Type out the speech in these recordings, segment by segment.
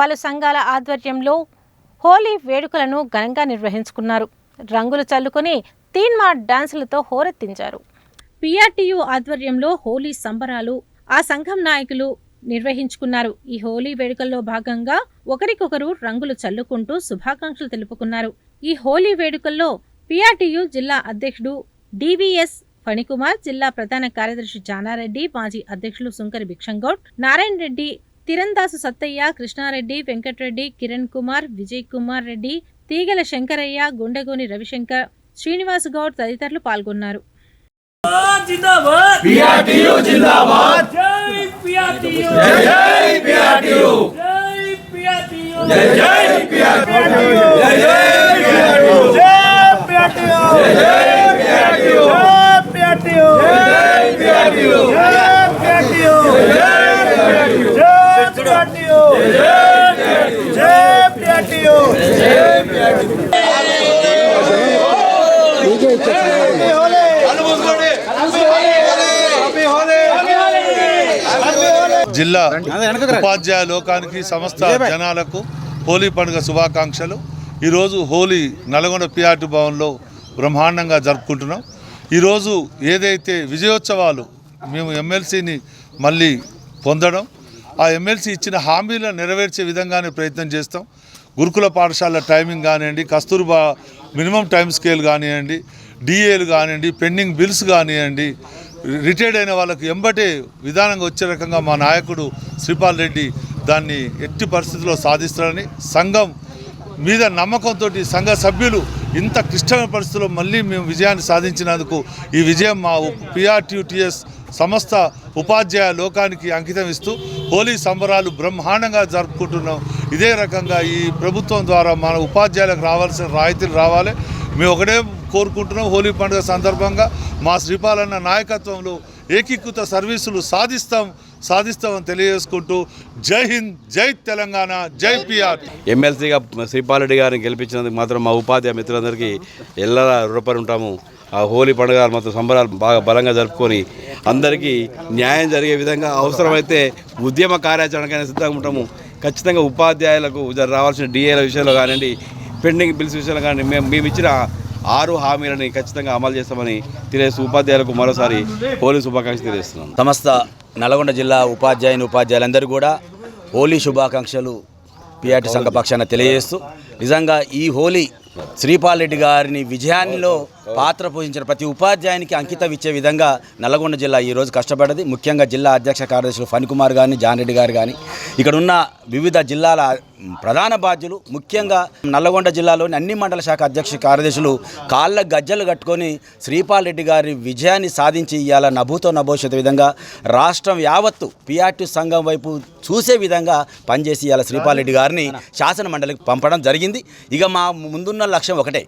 పలు సంఘాల ఆధ్వర్యంలో హోలీ వేడుకలను ఘనంగా నిర్వహించుకున్నారు. రంగులు చల్లుకొని తీన్మార్ డాన్సులతో హోరెత్తించారు. పిఆర్టీయూ ఆధ్వర్యంలో హోలీ సంబరాలు ఆ సంఘం నాయకులు నిర్వహించుకున్నారు. ఈ హోలీ వేడుకల్లో భాగంగా ఒకరికొకరు రంగులు చల్లుకుంటూ శుభాకాంక్షలు తెలుపుకున్నారు. ఈ హోలీ వేడుకల్లో పిఆర్టీయూ జిల్లా అధ్యక్షుడు డివిఎస్ ఫణికుమార్, జిల్లా ప్రధాన కార్యదర్శి జానారెడ్డి, మాజీ అధ్యక్షులు సుంకరి భిక్షంగౌడ్, నారాయణ రెడ్డి, తిరందాసు సత్తయ్య, కృష్ణారెడ్డి, వెంకటరెడ్డి, కిరణ్ కుమార్, విజయ్ కుమార్ రెడ్డి, తీగల శంకరయ్య, గుండెగోని రవిశంకర్, శ్రీనివాస్ గౌడ్ తదితరులు పాల్గొన్నారు. జిల్లా ఉపాధ్యాయ లోకానికి సమస్త జనాలకు హోలీ పండుగ శుభాకాంక్షలు. ఈరోజు హోలీ నల్గొండ పిఆర్టీ భవన్లో బ్రహ్మాండంగా జరుపుకుంటున్నాం. ఈరోజు ఏదైతే విజయోత్సవాలు మేము ఎమ్మెల్సీని మళ్ళీ పొందడం, ఆ ఎమ్మెల్సీ ఇచ్చిన హామీలను నెరవేర్చే విధంగానే ప్రయత్నం చేస్తాం. గురుకుల పాఠశాల టైమింగ్ కానివ్వండి, కస్తూర్బా మినిమం టైం స్కేల్ కానివ్వండి, డిఏలు కానివ్వండి, పెండింగ్ బిల్స్ కానివ్వండి, రిటైర్డ్ అయిన వాళ్ళకి ఎంబటే విధానంగా వచ్చే రకంగా మా నాయకుడు శ్రీపాల్ రెడ్డి దాన్ని ఎట్టి పరిస్థితుల్లో సాధిస్తారని, సంఘం మీద నమ్మకంతో సంఘ సభ్యులు ఇంత క్లిష్టమైన పరిస్థితుల్లో మళ్ళీ మేము విజయాన్ని సాధించినందుకు ఈ విజయం మా పిఆర్టీయూటీఎస్ సమస్త ఉపాధ్యాయ లోకానికి అంకితం ఇస్తూ హోలీ సంబరాలు బ్రహ్మాండంగా జరుపుకుంటున్నాం. ఇదే రకంగా ఈ ప్రభుత్వం ద్వారా మన ఉపాధ్యాయులకు రావాల్సిన రాయితీలు రావాలి. మేము ఒకటే కోరుకుంటున్నాం, హోలీ పండుగ సందర్భంగా మా శ్రీపాలన్న నాయకత్వంలో ఏకీకృత సర్వీసులు సాధిస్తామని తెలియజేసుకుంటూ జై హింద్, జై తెలంగాణ, జై పిఆర్. ఎమ్మెల్సీగా శ్రీపాల్ రెడ్డి గారిని గెలిపించినందుకు మాత్రం మా ఉపాధ్యాయ మిత్రులందరికీ ఎల్లరా రుణపడి ఉంటాము. ఆ హోలీ పండుగ మొత్తం సంబరాలు బాగా బలంగా జరుపుకొని అందరికీ న్యాయం జరిగే విధంగా అవసరమైతే ఉద్యమ కార్యాచరణకైనా సిద్ధంగా ఉంటాము. ఖచ్చితంగా ఉపాధ్యాయులకు రావాల్సిన డిఏల విషయంలో కానివ్వండి, పెండింగ్ బిల్స్ విషయంలో కానీ మేము ఇచ్చిన 6 హామీలని ఖచ్చితంగా అమలు చేస్తామని తెలియజేస్తూ ఉపాధ్యాయులకు మరోసారి హోలీ శుభాకాంక్షలు తెలియజేస్తున్నాం. సమస్త నల్గొండ జిల్లా ఉపాధ్యాయులందరూ కూడా హోలీ శుభాకాంక్షలు పిఆర్టీ సంఘ పక్షాన తెలియజేస్తూ, నిజంగా ఈ హోలీ శ్రీపాల్ రెడ్డి గారిని విజయాల్లో పాత్ర పోషించిన ప్రతి ఉపాధ్యాయునికి అంకితం ఇచ్చే విధంగా నల్గొండ జిల్లా ఈరోజు కష్టపడ్డది. ముఖ్యంగా జిల్లా అధ్యక్ష కార్యదర్శులు ఫణికుమార్ గారిని, జానరెడ్డి గారు కానీ, ఇక్కడ ఉన్న వివిధ జిల్లాల ప్రధాన బాధ్యులు, ముఖ్యంగా నల్గొండ జిల్లాలోని అన్ని మండల శాఖ అధ్యక్ష కార్యదర్శులు కాళ్ళ గజ్జలు కట్టుకొని శ్రీపాల్ రెడ్డి గారి విజయాన్ని సాధించి ఇవాళ నభూతో నభవిష్యత్ విధంగా రాష్ట్రం యావత్తు పిఆర్టీ సంఘం వైపు చూసే విధంగా పనిచేసి ఇవాళ శ్రీపాల్ రెడ్డి గారిని శాసన మండలికి పంపడం జరిగింది. ఇక మా ముందున్న లక్ష్యం ఒకటే,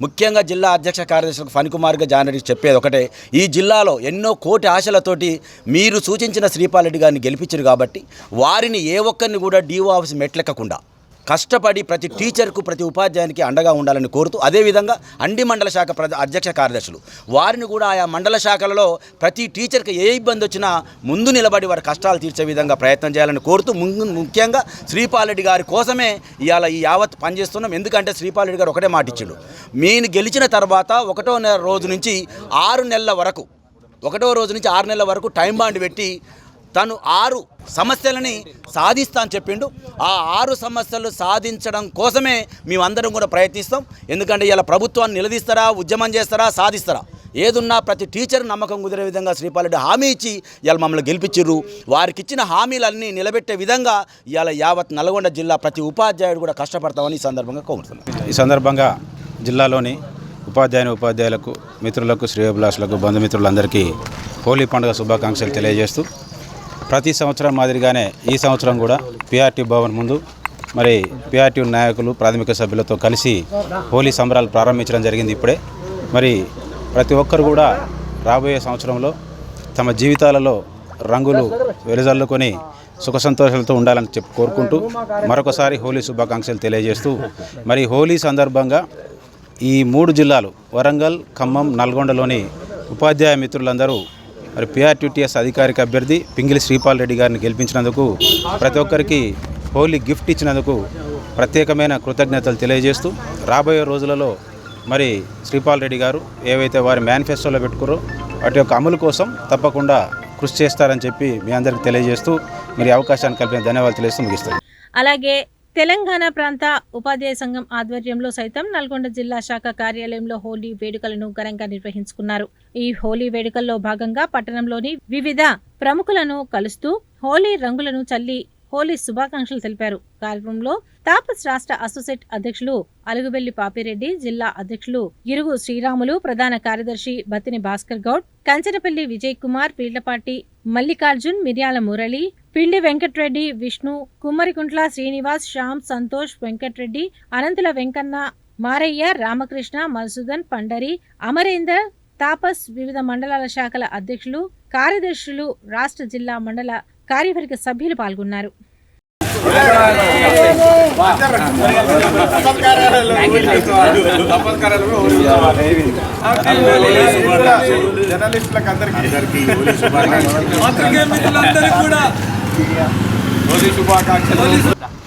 ముఖ్యంగా జిల్లా అధ్యక్ష కార్యదర్శులకు ఫణికుమార్గా జానరెడ్డి చెప్పేది ఒకటే, ఈ జిల్లాలో ఎన్నో కోటి ఆశలతోటి మీరు సూచించిన శ్రీపాల్ రెడ్డి గారిని గెలిపించారు కాబట్టి వారిని ఏ ఒక్కరిని కూడా డిఓ ఆఫీస్ మెట్లెక్కకుండా కష్టపడి ప్రతి టీచర్కు, ప్రతి ఉపాధ్యాయునికి అండగా ఉండాలని కోరుతూ, అదేవిధంగా అండి మండల శాఖ అధ్యక్ష కార్యదర్శులు వారిని కూడా ఆయా మండల శాఖలలో ప్రతి టీచర్కి ఏ ఇబ్బంది వచ్చినా ముందు నిలబడి వారి కష్టాలు తీర్చే విధంగా ప్రయత్నం చేయాలని కోరుతూ, ముఖ్యంగా శ్రీపాల్ రెడ్డి గారి కోసమే ఇవాళ ఈ యావత్ పనిచేస్తున్నాం. ఎందుకంటే శ్రీపాల్ రెడ్డి గారు ఒకటే మాట ఇచ్చాడు, మీరు గెలిచిన తర్వాత 1వ రోజు నుంచి 6 నెలల వరకు 1వ రోజు నుంచి 6 నెలల వరకు టైం బాండ్ పెట్టి తను 6 సమస్యలని సాధిస్తా అని చెప్పిండు. ఆ 6 సమస్యలు సాధించడం కోసమే మేమందరం కూడా ప్రయత్నిస్తాం. ఎందుకంటే ఇలా ప్రభుత్వాన్ని నిలదీస్తారా, ఉద్యమం చేస్తారా, సాధిస్తారా, ఏదున్నా ప్రతి టీచర్ నమ్మకం కుదిరే విధంగా శ్రీపాల్ రెడ్డి హామీ ఇచ్చి ఇవాళ మమ్మల్ని గెలిపించారు. వారికి ఇచ్చిన హామీలన్నీ నిలబెట్టే విధంగా ఇవాళ యావత్ నల్గొండ జిల్లా ప్రతి ఉపాధ్యాయుడు కూడా కష్టపడతామని ఈ సందర్భంగా కోరుతున్నాం. ఈ సందర్భంగా జిల్లాలోని ఉపాధ్యాయులకు, మిత్రులకు, శ్రేయోభిలాషులకు, బంధుమిత్రులందరికీ హోలీ పండుగ శుభాకాంక్షలు తెలియజేస్తూ, ప్రతి సంవత్సరం మాదిరిగానే ఈ సంవత్సరం కూడా పిఆర్టీ భవన్ ముందు మరి పిఆర్టీ నాయకులు, ప్రాథమిక సభ్యులతో కలిసి హోలీ సంబరాలు ప్రారంభించడం జరిగింది. ఇప్పుడే మరి ప్రతి ఒక్కరు కూడా రాబోయే సంవత్సరంలో తమ జీవితాలలో రంగులు వెలుజల్లుకొని సుఖ సంతోషాలతో ఉండాలని కోరుకుంటూ మరొకసారి హోలీ శుభాకాంక్షలు తెలియజేస్తూ, మరి హోలీ సందర్భంగా ఈ 3 జిల్లాలు వరంగల్, ఖమ్మం, నల్గొండలోని ఉపాధ్యాయ మిత్రులందరూ మరి పిఆర్టీటీఎస్ అధికారిక అభ్యర్థి పింగిలి శ్రీపాల్ రెడ్డి గారిని గెలిపించినందుకు ప్రతి ఒక్కరికి హోలీ గిఫ్ట్ ఇచ్చినందుకు ప్రత్యేకమైన కృతజ్ఞతలు తెలియజేస్తూ రాబోయే రోజులలో మరి శ్రీపాల్ రెడ్డి గారు ఏవైతే వారి మేనిఫెస్టోలో పెట్టుకురో వాటి యొక్క అమలు కోసం తప్పకుండా కృషి చేస్తారని చెప్పి మీ అందరికీ తెలియజేస్తూ మరి అవకాశాన్ని కల్పిన ధన్యవాదాలు తెలియజేస్తూ ముగిస్తాను. అలాగే తెలంగాణ ప్రాంత ఉపాధ్యాయ సంఘం ఆధ్వర్యంలో సైతం నల్గొండ జిల్లా శాఖ కార్యాలయంలో హోలీ వేడుకలను ఘనంగా నిర్వహించుకున్నారు. ఈ హోలీ వేడుకల్లో భాగంగా పట్టణంలోని వివిధ ప్రముఖులను కలుస్తూ హోలీ రంగులను చల్లి హోలీ శుభాకాంక్షలు తెలిపారు. కార్యక్రమంలో తాపస్ రాష్ట్ర అసోసియేట్ అధ్యక్షులు అలుగుబెల్లి పాపిరెడ్డి, జిల్లా అధ్యక్షులు ఇరుగు శ్రీరాములు, ప్రధాన కార్యదర్శి బత్తిని భాస్కర్ గౌడ్, కంచనపల్లి విజయ్ కుమార్, పీళ్లపాటి మల్లికార్జున్, మిర్యాల మురళి, పిండి వెంకట్రెడ్డి, విష్ణు, కుమ్మరికుంట్ల శ్రీనివాస్, శ్యామ్, సంతోష్, వెంకట్రెడ్డి, అనంతుల వెంకన్న, మారయ్య, రామకృష్ణ, మధుసూదన్, పండరి, అమరేందర్, తాపస్, వివిధ మండలాల శాఖల అధ్యక్షులు, కార్యదర్శులు, రాష్ట్ర జిల్లా మండల కార్యవర్గ సభ్యులు పాల్గొన్నారు.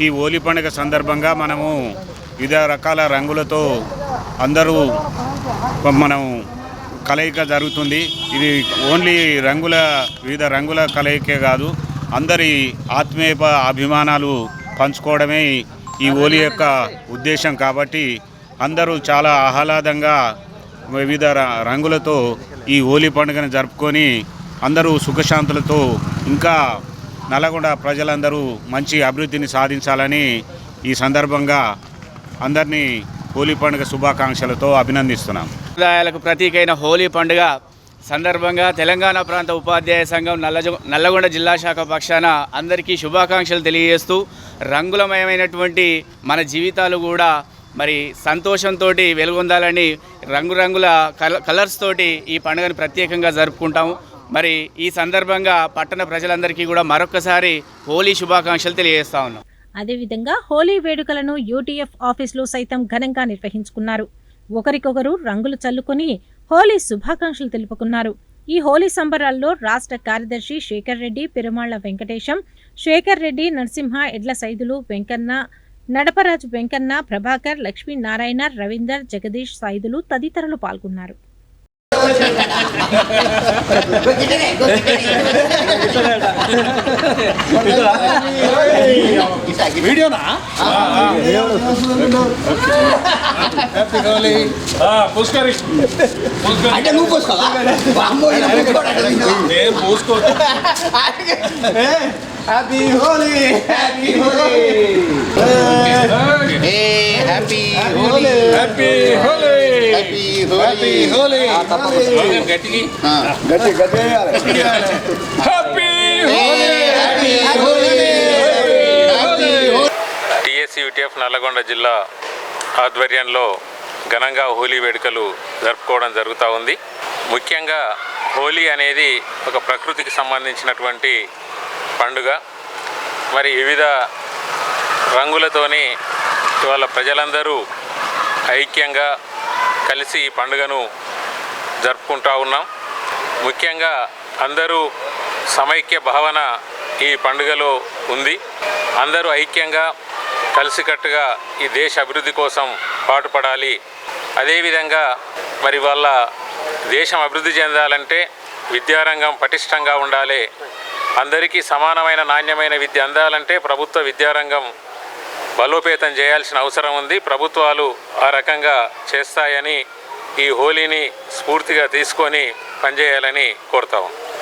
ఈ హోలీ పండుగ సందర్భంగా మనము వివిధ రకాల రంగులతో అందరూ మనం కలయిక జరుగుతుంది. ఇది ఓన్లీ వివిధ రంగుల కలయికే కాదు, అందరి ఆత్మీయ అభిమానాలు పంచుకోవడమే ఈ హోలీ యొక్క ఉద్దేశం. కాబట్టి అందరూ చాలా ఆహ్లాదంగా వివిధ రంగులతో ఈ హోలీ పండుగను జరుపుకొని అందరూ సుఖశాంతులతో ఇంకా నల్లగొండ ప్రజలందరూ మంచి అభివృద్ధిని సాధించాలని ఈ సందర్భంగా అందరినీ హోలీ పండుగ శుభాకాంక్షలతో అభినందిస్తున్నాం. సంప్రదాయాలకు ప్రతీకైన హోలీ పండుగ సందర్భంగా తెలంగాణ ప్రాంత ఉపాధ్యాయ సంఘం నల్లగొండ జిల్లా శాఖ పక్షాన అందరికీ శుభాకాంక్షలు తెలియజేస్తూ రంగులమయమైనటువంటి మన జీవితాలు కూడా మరి సంతోషంతో వెలుగొందాలని రంగురంగుల కలర్స్ తోటి ఈ పండుగను ప్రత్యేకంగా జరుపుకుంటాము. మరి ఈ సందర్భంగా పట్టణ ప్రజలందరికీ కూడా మరొకసారి హోలీ శుభాకాంక్షలు తెలియజేస్తా ఉన్నాం. అదేవిధంగా హోలీ వేడుకలను యూటీఎఫ్ ఆఫీసులో సైతం ఘనంగా నిర్వహించుకున్నారు. ఒకరికొకరు రంగులు చల్లుకొని హోలీ శుభాకాంక్షలు తెలుపుకున్నారు. ఈ హోలీ సంబరాల్లో రాష్ట్ర కార్యదర్శి శేఖర్ రెడ్డి, పెరుమాళ్ల వెంకటేశం, శేఖర్ రెడ్డి, నరసింహ, ఎడ్ల సైదులు, వెంకన్న, నడపరాజు వెంకన్న, ప్రభాకర్, లక్ష్మీనారాయణ, రవీందర్, జగదీష్ సైదులు తదితరులు పాల్గొన్నారు. Happy Holi! Happy Holi! Hey, Happy Holi! Happy Holi! Happy Holi! Happy Holi! Gatti! Happy Holi! Happy Holi! TSUTF Nalgonda జిల్లా ఆధ్వర్యంలో ఘనంగా హోలీ వేడుకలు జరుపుకోవడం జరుగుతూ ఉంది. ముఖ్యంగా హోలీ అనేది ఒక ప్రకృతికి సంబంధించినటువంటి పండుగ. మరి వివిధ రంగులతోని ఇవాళ ప్రజలందరూ ఐక్యంగా కలిసి ఈ పండుగను జరుపుకుంటూ ఉన్నాం. ముఖ్యంగా అందరూ సమైక్య భావన ఈ పండుగలో ఉంది. అందరూ ఐక్యంగా కలిసికట్టుగా ఈ దేశ అభివృద్ధి కోసం పాటుపడాలి. అదేవిధంగా మరి వాళ్ళ దేశం అభివృద్ధి చెందాలంటే విద్యారంగం పటిష్టంగా ఉండాలి. అందరికీ సమానమైన నాణ్యమైన విద్య అందాలంటే ప్రభుత్వ విద్యారంగం బలోపేతం చేయాల్సిన అవసరం ఉంది. ప్రభుత్వాలు ఆ రకంగా చేస్తాయని ఈ హోలీని స్ఫూర్తిగా తీసుకొని పనిచేయాలని కోరుతాం.